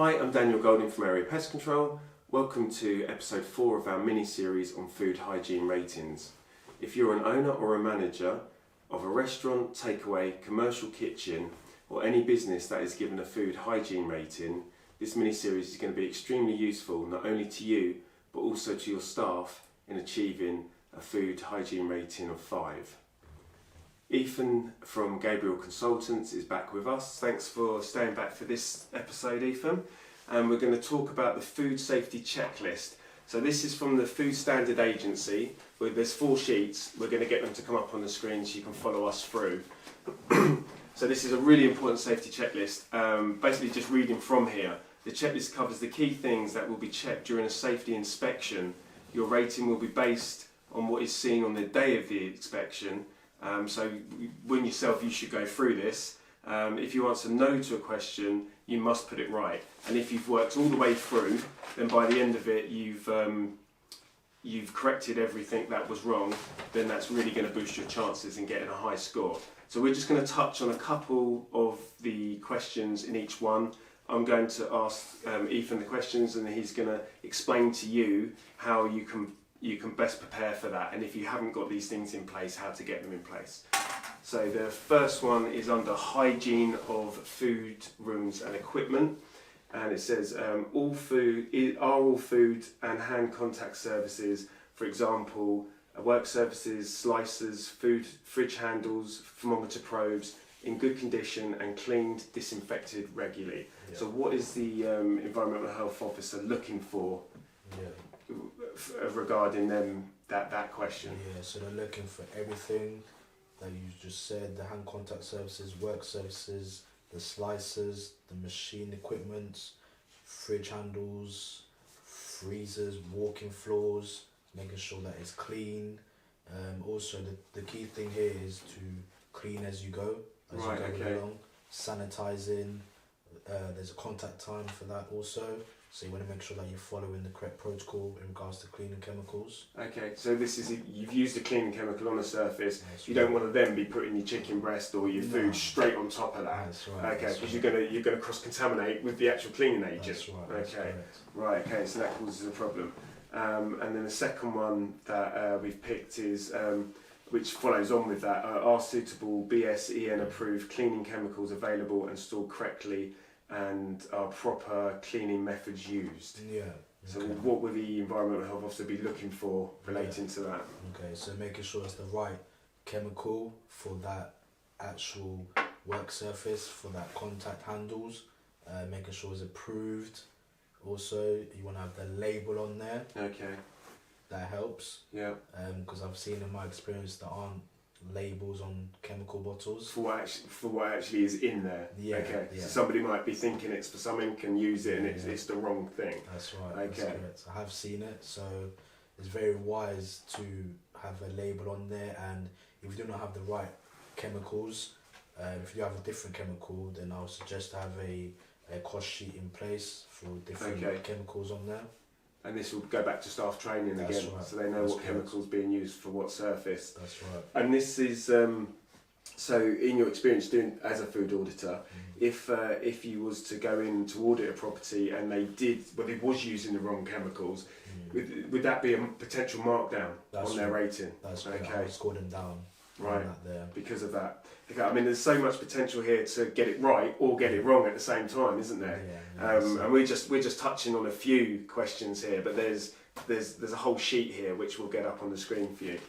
Hi, I'm Daniel Golding from Area Pest Control. Welcome to episode 4 of our mini-series on food hygiene ratings. If you're an owner or a manager of a restaurant, takeaway, commercial kitchen or any business that is given a food hygiene rating, this mini-series is going to be extremely useful not only to you but also to your staff in achieving a food hygiene rating of 5. Ethan from Gabriel Consultants is back with us. Thanks for staying back for this episode, Ethan. And we're going to talk about the food safety checklist. So this is from the Food Standard Agency. There's 4 sheets. We're going to get them to come up on the screen so you can follow us through. So this is a really important safety checklist. Basically just reading from here, the checklist covers the key things that will be checked during a safety inspection. Your rating will be based on what is seen on the day of the inspection. So when yourself, you should go through this. If you answer no to a question, you must put it right. And if you've worked all the way through, then by the end of it, you've corrected everything that was wrong, then that's really going to boost your chances in getting a high score. So we're just going to touch on a couple of the questions in each one. I'm going to ask Ethan the questions and he's going to explain to you how you can best prepare for that, and if you haven't got these things in place, how to get them in place. So the first one is under hygiene of food rooms and equipment, and it says are all food and hand contact services, for example work surfaces, slicers, fridge handles, thermometer probes, in good condition and cleaned, disinfected regularly. Yeah. So what is the environmental health officer looking for? Yeah. Regarding them that question? Yeah, so they're looking for everything that you just said: the hand contact services, work surfaces, the slicers, the machine equipment, fridge handles, freezers, walking floors, making sure that it's clean. Also the key thing here is to clean as you go along, sanitizing. There's a contact time for that also. So you want to make sure that you're following the correct protocol in regards to cleaning chemicals. Okay, so this is, you've used a cleaning chemical on a surface. That's you don't want to then be putting your chicken breast or your food straight on top of that. That's right. Okay, because you're gonna cross-contaminate with the actual cleaning agent. That's right. Okay, right. Okay, so that causes a problem. And then the second one that we've picked is, which follows on with that, are suitable BSEN approved cleaning chemicals available and stored correctly, and are proper cleaning methods used? Yeah. So what would the environmental health officer be looking for relating to that? Okay, so making sure it's the right chemical for that actual work surface, for that contact handles, making sure it's approved. Also, you want to have the label on there. Okay. That helps. Yeah. Because I've seen in my experience there aren't labels on chemical bottles for what actually is in there. Yeah. Okay. Yeah. So somebody might be thinking it's for something, can use it, and it's the wrong thing. That's right. Okay. That's correct. I have seen it, so it's very wise to have a label on there. And if you do not have the right chemicals, if you have a different chemical, then I would suggest to have a cost sheet in place for different chemicals on there. And this will go back to staff training again, so they know what chemicals being used for what surface. That's right. And this is so in your experience doing as a food auditor, if you was to go in to audit a property and they was using the wrong chemicals, would that be a potential markdown on their rating? That's right. I would score them down. Right, because of that. Okay, I mean, there's so much potential here to get it right or get it wrong at the same time, isn't there? Yeah, and we're just touching on a few questions here, but there's a whole sheet here which we'll get up on the screen for you.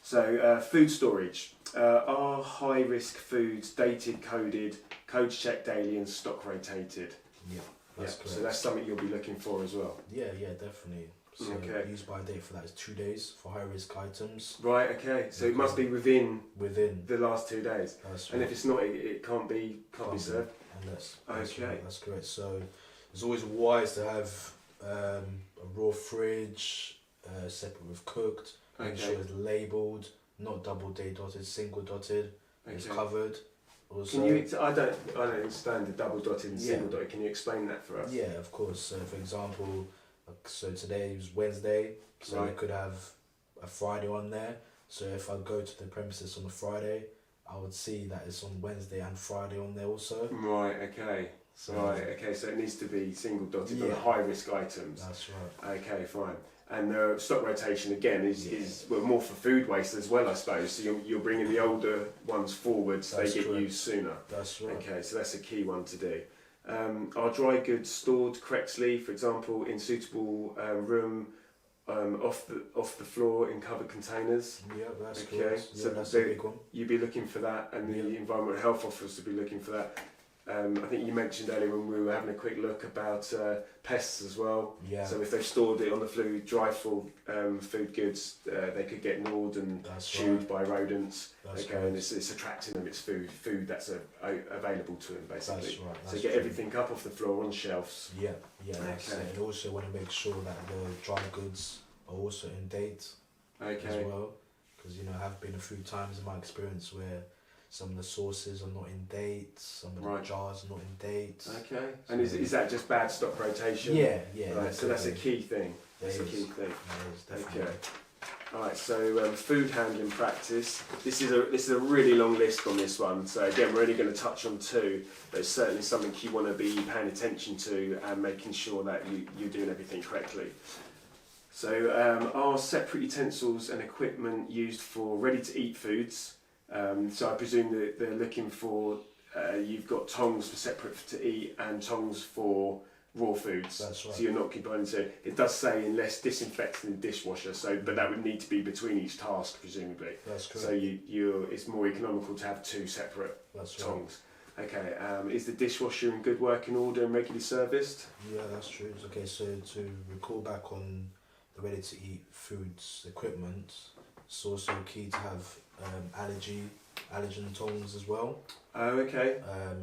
So food storage. Are high risk foods dated, coded, codes checked daily, and stock rotated? Yeah, that's correct. So that's something you'll be looking for as well. Yeah, definitely. So use by date for that is 2 days for high risk items. Right, okay. So it must be within the last 2 days. That's right. And if it's not, it can't be served. Unless. Okay. That's correct. So it's always wise to have a raw fridge, separate with cooked. Make sure it's labelled, not double dotted, single dotted. It's covered. Also, can you? I don't understand the double dotted and single dotted. Can you explain that for us? Yeah, of course. So for example, so today is Wednesday, so I could have a Friday on there. So if I go to the premises on a Friday, I would see that it's on Wednesday and Friday on there also. Right, okay. So Right, okay, so it needs to be single dotted on Yeah. the high risk items. that's right. Okay, fine. And the stock rotation again is well, more for food waste as well, I suppose. So you're bringing the older ones forwards, That's they get correct. used sooner. That's right. Okay, so that's a key one to do. Are dry goods stored correctly, for example, in suitable room, off the floor in covered containers? Yeah, that's Okay, correct. so Yeah, that's they- a big one. You'd be looking for that, and the Yeah. environmental health officer would be looking for that. I think you mentioned earlier when we were having a quick look about pests as well. Yeah, So if they've stored it on the flue dry full food goods, they could get gnawed and that's chewed right. by rodents. That's Okay, right. and it's attracting them. It's food that's available to them basically. That's right. So That's get true. everything up off the floor on shelves. Yeah, that's Okay. it. And also want to make sure that the dry goods are also in date Okay. as well, because have been a few times in my experience where some of the sauces are not in date, some of the Right. jars are not in date. Okay. And is that just bad stock rotation? Yeah, Right. So that's a key thing. There That's a is. key thing. There is, definitely. Okay. All right. So food handling practice. This is a really long list on this one. So again, we're only going to touch on two, but it's certainly something you want to be paying attention to and making sure that you're doing everything correctly. So are separate utensils and equipment used for ready-to-eat foods? So I presume that they're looking for you've got tongs for separate to eat and tongs for raw foods. That's right. So you're not combining. So it does say unless disinfecting the dishwasher. So but that would need to be between each task presumably. That's correct. So it's more economical to have two separate That's right. tongs. Okay. Is the dishwasher in good working order and regularly serviced? Yeah, that's true. Okay, so to recall back on the ready-to-eat foods equipment, it's also key to have allergen tongs as well. Oh, okay.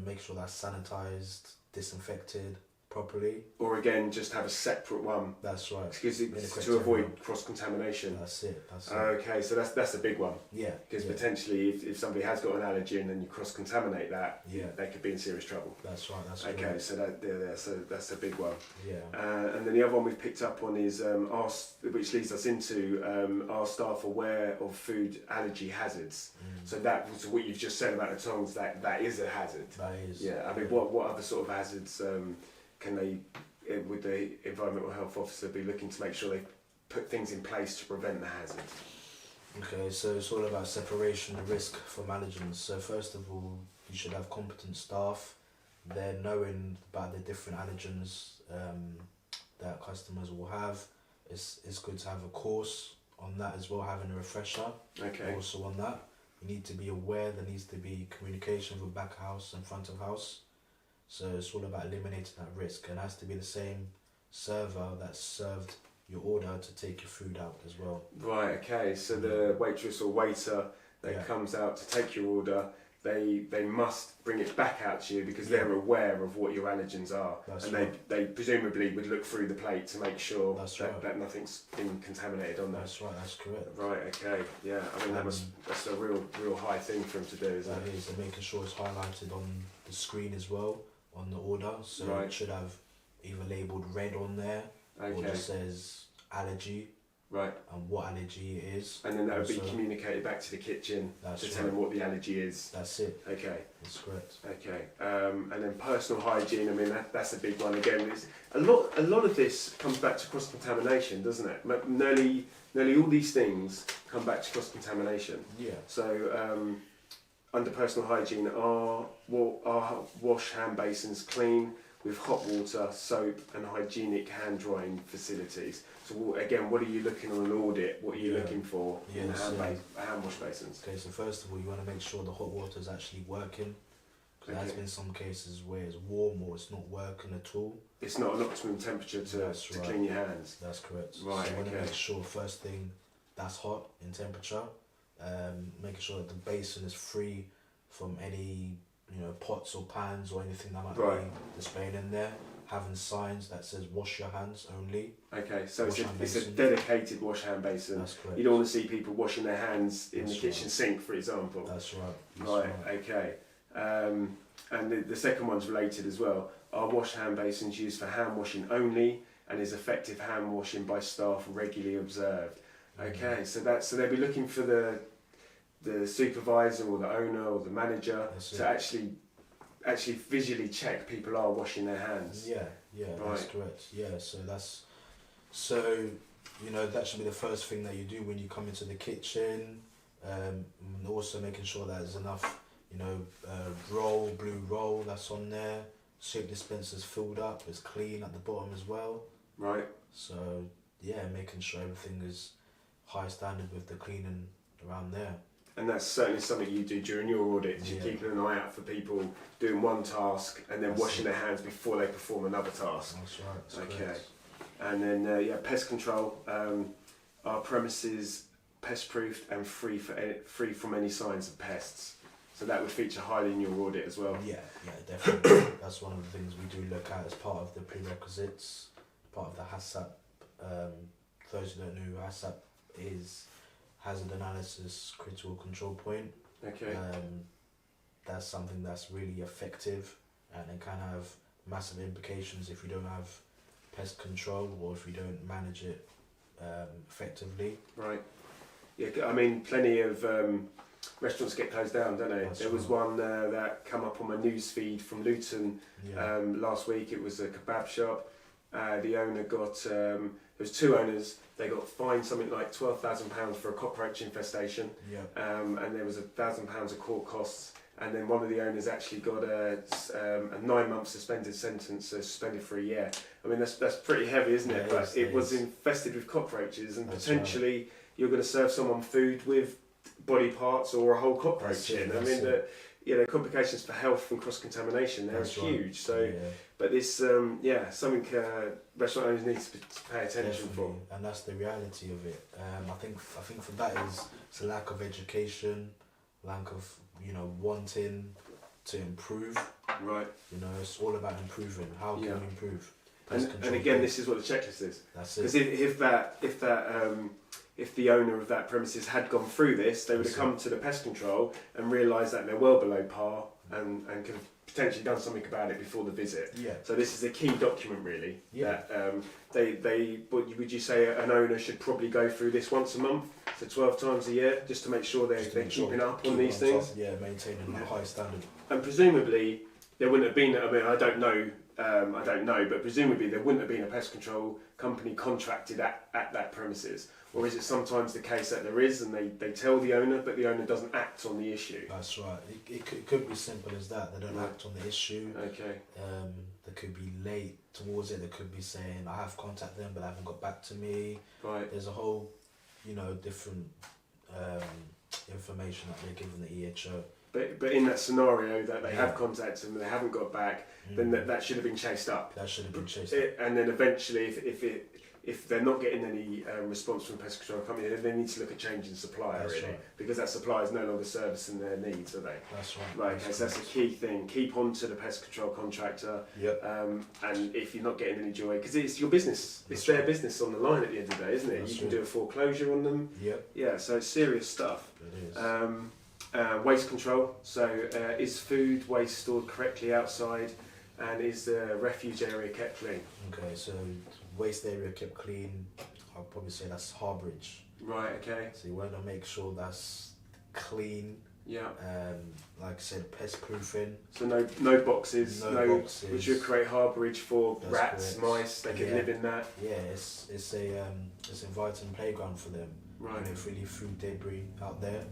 Make sure that's sanitized, disinfected properly. Or again, just have a separate one. That's right. Because In a to criteria. avoid cross contamination. That's it. That's it. Okay, so that's a big one. Yeah. Because yeah, potentially, if somebody has got an allergen and you cross contaminate that, Yeah. they could be in serious trouble. That's right. That's Okay, correct. so that's a big one. Yeah. And then the other one we've picked up on is which leads us into are staff aware of food allergy hazards? So that was what you've just said about the tongs. That is a hazard. That is. Yeah. I mean, what other sort of hazards can they? Would the environmental health officer be looking to make sure they put things in place to prevent the hazard? Okay, so it's all about separation of risk from allergens. So first of all, you should have competent staff. They're knowing about the different allergens that customers will have. It's good to have a course on that as well, having a refresher Okay. also on that. You need to be aware there needs to be communication with back house and front of house. So it's all about eliminating that risk, and it has to be the same server that served your order to take your food out as well. Right, okay, so the waitress or waiter that Yeah. comes out to take your order, they must bring it back out to you because Yeah. they're aware of what your allergens are. That's and right. they presumably would look through the plate to make sure That's that, right. that nothing's been contaminated on there. That's right, that's correct. Right, okay, yeah, I mean that's a real high thing for them to do, isn't That it? is, and making sure it's highlighted on the screen as well, on the order. So Right. it should have either labelled red on there, or Okay, just says allergy right. and what allergy it is. And then that would be Also- communicated back to the kitchen That's to right. tell them what the allergy is. That's it, Okay. that's correct. Okay, and then personal hygiene. I mean, that's a big one again. It's a lot of this comes back to cross contamination, doesn't it? Nearly all these things come back to cross contamination. Yeah, So, under personal hygiene, are wash hand basins clean with hot water, soap, and hygienic hand drying facilities? So again, what are you looking on an audit? What are you Yeah. looking for in Yeah, so- hand wash basins? okay, so first of all, you want to make sure the hot water is actually working. Because there has Okay. been some cases where it's warm or it's not working at all. It's not an optimum temperature to That's right. clean your hands. That's correct. Right, So you want to okay. make sure first thing that's hot in temperature. Making sure that the basin is free from any pots or pans or anything that might Right. be displaying in there. Having signs that says wash your hands only. Okay, so Wash it's hand a basin. dedicated wash hand basin. That's correct. You don't want to see people washing their hands in That's the kitchen right. sink, for example. That's right. That's Right, okay. And the second one's related as well. Are wash hand basins used for hand washing only, and is effective hand washing by staff regularly observed? Okay, so they'll be looking for the supervisor or the owner or the manager That's to it. actually actually visually check people are washing their hands. Yeah, that's Right. correct. Yeah, so you know, that should be the first thing that you do when you come into the kitchen. And also making sure that there's enough, you know, blue roll that's on there. Soap dispenser's filled up, it's clean at the bottom as well. Right. So yeah, making sure everything is high standard with the cleaning around there. And that's certainly something you do during your audits. You're keeping an eye out for people doing one task and then washing their hands before they perform another task. That's right. That's Okay. correct. And then pest control. Our premises pest proofed and free from any signs of pests. So that would feature highly in your audit as well. Yeah, definitely. That's one of the things we do look at as part of the prerequisites, part of the HACCP. Those who don't know who HACCP is, Hazard Analysis Critical Control Point. Okay. That's something that's really effective, and it can have massive implications if you don't have pest control or if you don't manage it effectively. Right. Yeah, I mean, plenty of restaurants get closed down, don't they? There was one that come up on my news feed from Luton last week. It was a kebab shop. The owner got, there was two owners, they got fined something like £12,000 for a cockroach infestation. And there was £1,000 of court costs. And then one of the owners actually got a 9-month suspended sentence, suspended for a year. I mean, that's pretty heavy, isn't it? But it was infested with cockroaches, and potentially you're going to serve someone food with body parts or a whole cockroach in. I mean, the complications for health from cross-contamination, they're huge. So, but this, something restaurant owners need to pay attention for. And that's the reality of it. I think for that it's a lack of education, lack of, you know, wanting to improve. Right. You know, it's all about improving. How can we improve? And again, this is what the checklist is. That's it. Because if the owner of that premises had gone through this, they would have come to the pest control and realised that they're well below par and could have potentially done something about it before the visit. Yeah. So this is a key document, really. Yeah. That would you say an owner should probably go through this once a month, so 12 times a year, just to make sure they're keeping up on these things. Yeah, maintaining a high standard. And presumably there wouldn't have been. I mean, I don't know, but presumably there wouldn't have been a pest control company contracted at that premises. Or is it sometimes the case that there is, and they tell the owner, but the owner doesn't act on the issue? That's right. It could be simple as that. They don't act on the issue. Okay. They could be late towards it. They could be saying, I have contacted them, but they haven't got back to me. Right. There's a whole, you know, different information that they're giving the EHO. But in that scenario that they have contacted them and they haven't got back, then that should have been chased up. That should have been chased up. And then eventually, if they're not getting any response from the pest control company, then they need to look at changing supplier. That's really, right. Because that supplier is no longer servicing their needs, are they? That's right. Right. Okay, so that's a key thing. Keep on to the pest control contractor. Yep. And if you're not getting any joy, because it's your business, it's their business on the line at the end of the day, isn't it? That's you can do a foreclosure on them. Yep. Yeah. So it's serious stuff. It is. Waste control. So is food waste stored correctly outside, and is the refuge area kept clean? Okay, so waste area kept clean, I'll probably say that's harbourage. Right, okay. So you want to make sure that's clean. Yeah. Like I said, pest proofing. So no boxes, boxes. Which would create harbourage for rats, mice, they could live in that. Yeah, it's inviting playground for them. Right. You know, really food debris out there.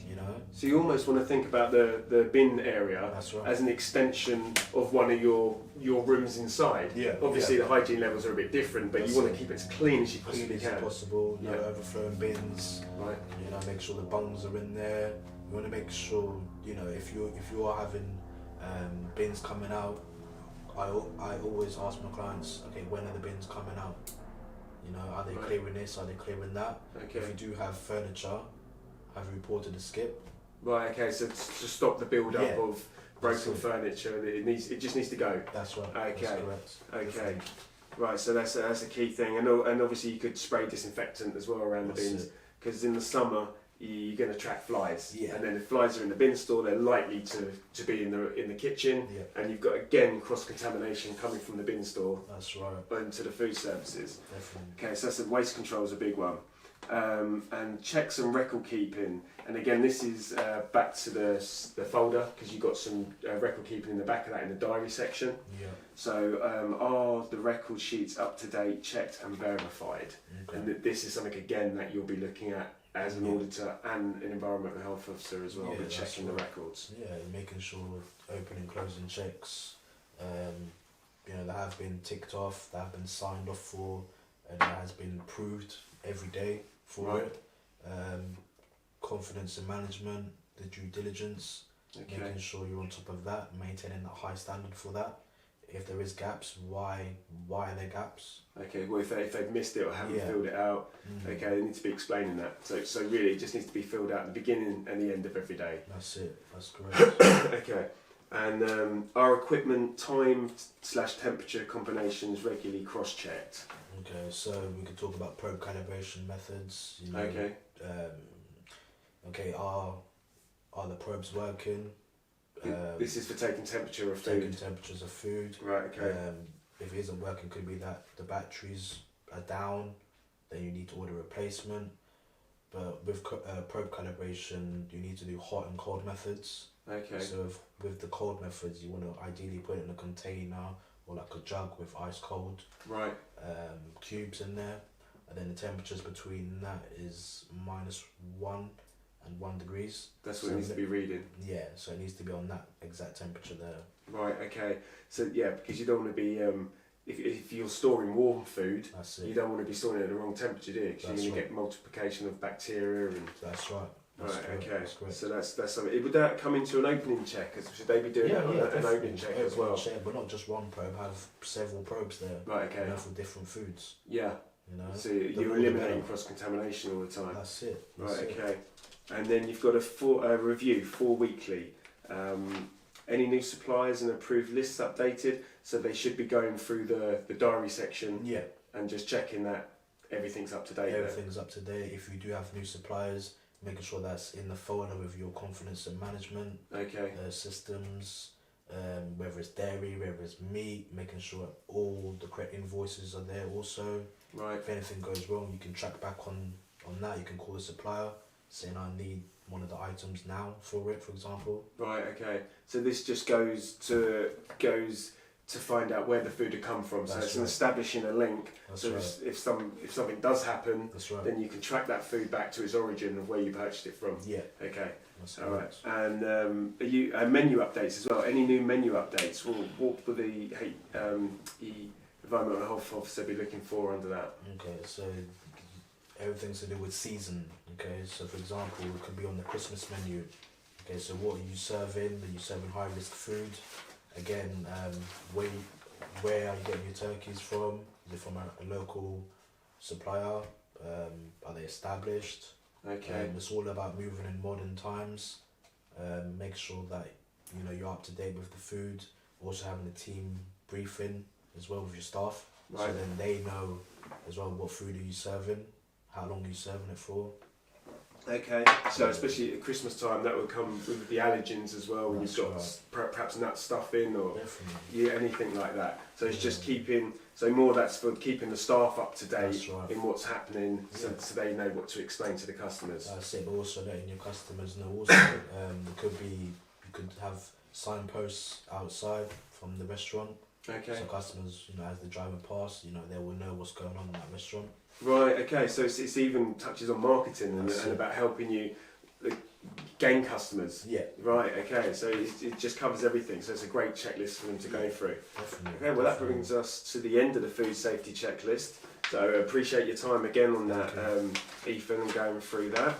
You know? So you almost want to think about the bin area as an extension of one of your rooms inside. Yeah. Obviously the hygiene levels are a bit different, but you want to keep it as clean as you possibly can. As possible, no overflowing bins. Right. You know, make sure the bungs are in there. You want to make sure, you know, if you are having bins coming out, I always ask my clients, okay, when are the bins coming out? You know, are they clearing this? Are they clearing that? Okay. If you do have furniture, have you reported a skip? Right. Okay. So to stop the build-up of broken furniture, it just needs to go. That's right. Okay. That's correct. Okay. Definitely. Right. So that's a key thing, and obviously you could spray disinfectant as well around the bins, because in the summer you're going to attract flies. Yeah. And then if flies are in the bin store, they're likely to be in the kitchen, and you've got again cross contamination coming from the bin store. That's right. Into the food services. Definitely. Okay. So that's waste control is a big one. and checks and record keeping. And again, this is back to the folder, because you've got some record keeping in the back of that in the diary section. Yeah. So are the record sheets up to date, checked and verified? Okay. And this is something again that you'll be looking at as an auditor and an environmental health officer as well, with checking the records. Yeah, making sure open and closing checks, you know, that have been ticked off, that have been signed off for, and that has been approved every day for it. Confidence in management, the due diligence, making sure you're on top of that, maintaining that high standard for that. If there is gaps, why are there gaps? Okay, well if they've missed it or haven't filled it out, okay, they need to be explaining that. So really it just needs to be filled out at the beginning and the end of every day. That's it, that's correct. Okay, and our equipment time/temperature combinations regularly cross-checked. Okay, so we could talk about probe calibration methods. You know, Okay. Okay, are the probes working? This is for taking temperature of food. Taking temperatures of food. Right, okay. If it isn't working, could be that the batteries are down, then you need to order a replacement. But with probe calibration, you need to do hot and cold methods. Okay. So with the cold methods, you want to ideally put it in a container or like a jug with ice cold cubes in there. And then the temperatures between that is -1 and 1 degrees. That's what it needs to be reading. Yeah, so it needs to be on that exact temperature there. Right, okay. So yeah, because you don't want to be, if you're storing warm food, That's it. you don't want to be storing it at the wrong temperature, do you? Because you're going to get multiplication of bacteria and... That's right. That's right, correct. okay. That's correct. So that's something. Would that come into an opening check? Should they be doing that on an opening check as well? Check, but not just one probe, have several probes there. Right, okay. You know, for different foods. Yeah. You know, so you're eliminating cross-contamination all the time. That's it. Right, okay. And then you've got a review 4 weekly. Any new suppliers and approved lists updated, so they should be going through the diary section and just checking that everything's up to date. Everything's up to date. If you do have new suppliers, making sure that's in the folder with your confidence in management systems, whether it's dairy, whether it's meat, making sure all the correct invoices are there also. Right. If anything goes wrong, you can track back on that. You can call the supplier saying I need one of the items now for it, for example. Right, okay. So this just goes to find out where the food had come from. So it's establishing a link. That's so if something does happen, then you can track that food back to its origin of where you purchased it from. Yeah. Okay. That's all right. And are you menu updates as well? Any new menu updates? What will the environmental health officer be looking for under that? Okay, so everything's to do with season. Okay, so for example, it could be on the Christmas menu. Okay, so what are you serving? Are you serving high risk food? Again, where are you getting your turkeys from? Is it from a local supplier? Are they established? Okay. It's all about moving in modern times. Make sure that you're up to date with the food. Also having a team briefing as well with your staff, so then they know as well what food are you serving, how long are you serving it for. Okay, so especially at Christmas time, that would come with the allergens as well, when you've got perhaps nut stuffing or anything like that. So it's just that's for keeping the staff up to date in what's happening, so they know what to explain to the customers. That's it, but also letting your customers know also. You could have signposts outside from the restaurant. Okay. So customers, as they drive past, they will know what's going on in that restaurant. Right. Okay. So it's even touches on marketing and about helping you gain customers. Yeah. Right. Okay. So it just covers everything. So it's a great checklist for them to go through. Definitely. Okay. Well, that brings us to the end of the food safety checklist. So I appreciate your time again on that, Ethan, and going through that.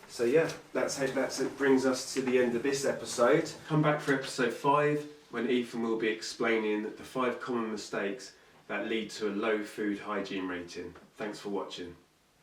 So yeah, that's it. Brings us to the end of this episode. Come back for episode 5. When Ethan will be explaining the 5 common mistakes that lead to a low food hygiene rating. Thanks for watching.